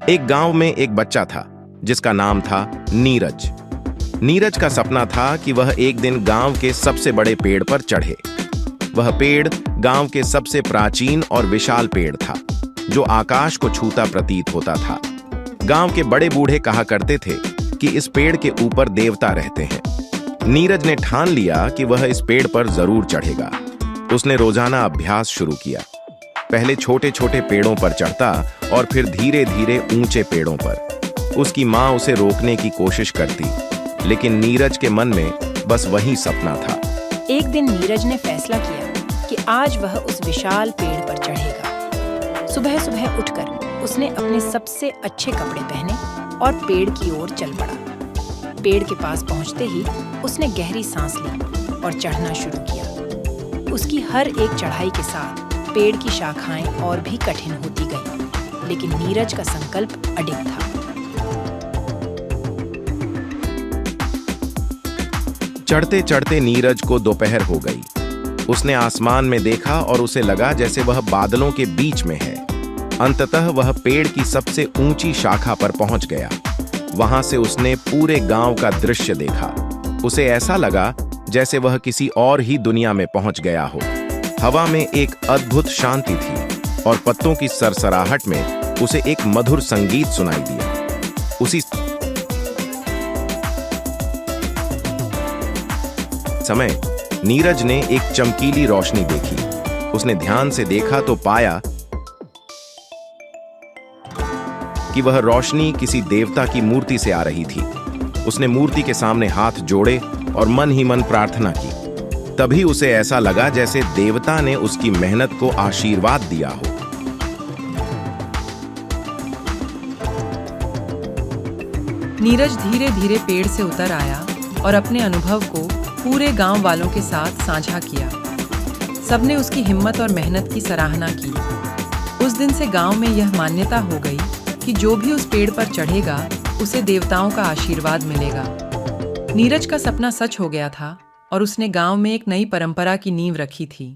एक गांव में एक बच्चा था जिसका नाम था नीरज। नीरज का सपना था कि वह एक दिन गांव के सबसे बड़े पेड़ पर चढ़े। वह पेड़ गांव के सबसे प्राचीन और विशाल पेड़ था, जो आकाश को छूता प्रतीत होता था। गांव के बड़े बूढ़े कहा करते थे कि इस पेड़ के ऊपर देवता रहते हैं। नीरज ने ठान लिया कि वह इस पेड़ पर जरूर चढ़ेगा। उसने रोजाना अभ्यास शुरू किया। पहले छोटे छोटे पेड़ों पर चढ़ता और फिर धीरे धीरे ऊंचे पेड़ों पर। उसकी माँ उसे रोकने की कोशिश करती, लेकिन नीरज के मन में बस वही सपना था। एक दिन नीरज ने फैसला किया कि आज वह उस विशाल पेड़ पर चढ़ेगा। सुबह सुबह उठकर उसने अपने सबसे अच्छे कपड़े पहने और पेड़ की ओर चल पड़ा। पेड़ के पास पहुंचते ही उसने गहरी सांस ली और चढ़ना शुरू किया। उसकी हर एक चढ़ाई के साथ पेड़ की शाखाएं और भी कठिन होती गईं, लेकिन नीरज का संकल्प अडिग था। चढ़ते चढ़ते नीरज को दोपहर हो गई। उसने आसमान में देखा और उसे लगा जैसे वह बादलों के बीच में है। अंततः वह पेड़ की सबसे ऊंची शाखा पर पहुंच गया। वहां से उसने पूरे गांव का दृश्य देखा। उसे ऐसा लगा जैसे वह किसी और ही दुनिया में पहुंच गया हो। हवा में एक अद्भुत शांति थी और पत्तों की सरसराहट में उसे एक मधुर संगीत सुनाई दिया। उसी समय नीरज ने एक चमकीली रोशनी देखी। उसने ध्यान से देखा तो पाया कि वह रोशनी किसी देवता की मूर्ति से आ रही थी। उसने मूर्ति के सामने हाथ जोड़े और मन ही मन प्रार्थना की। तभी उसे ऐसा लगा जैसे देवता ने उसकी मेहनत को आशीर्वाद दिया हो। नीरज धीरे धीरे पेड़ से उतर आया और अपने अनुभव को पूरे गांव वालों के साथ साझा किया। सबने उसकी हिम्मत और मेहनत की सराहना की। उस दिन से गांव में यह मान्यता हो गई कि जो भी उस पेड़ पर चढ़ेगा उसे देवताओं का आशीर्वाद मिलेगा। नीरज का सपना सच हो गया था और उसने गांव में एक नई परंपरा की नींव रखी थी।